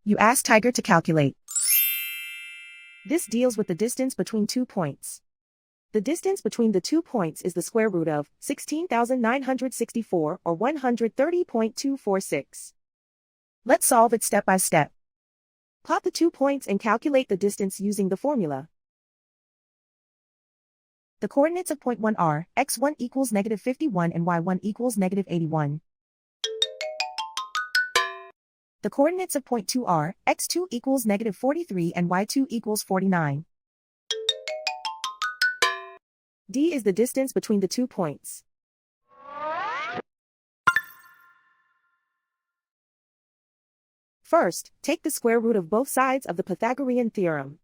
You ask Tiger to calculate. This deals with the distance between 2 points. The distance between the 2 points is the square root of 16,964 or 130.246. Let's solve it step by step. Plot the 2 points and calculate the distance using the formula. The coordinates of point 1 are x1 equals -51 and y1 equals -81. The coordinates of point 2 are x2 equals -43 and y2 equals 49. D is the distance between the 2 points. First, take the square root of both sides of the Pythagorean theorem.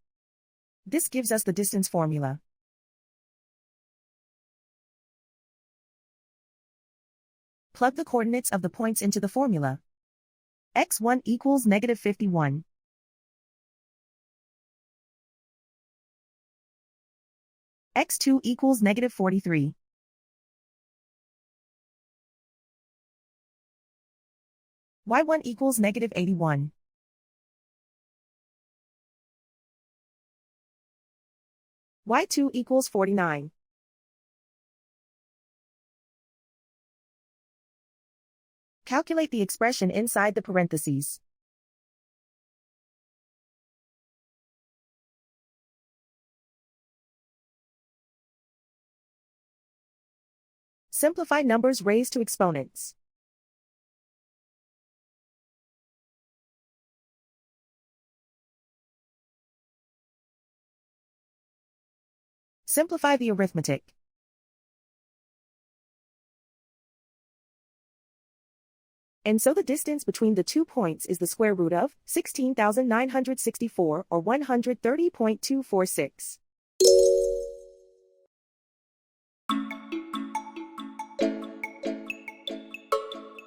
This gives us the distance formula. Plug the coordinates of the points into the formula. x1 equals -51. x2 equals -43. y1 equals -81. y2 equals 49. Calculate the expression inside the parentheses. Simplify numbers raised to exponents. Simplify the arithmetic. And so the distance between the 2 points is the square root of 16,964 or 130.246.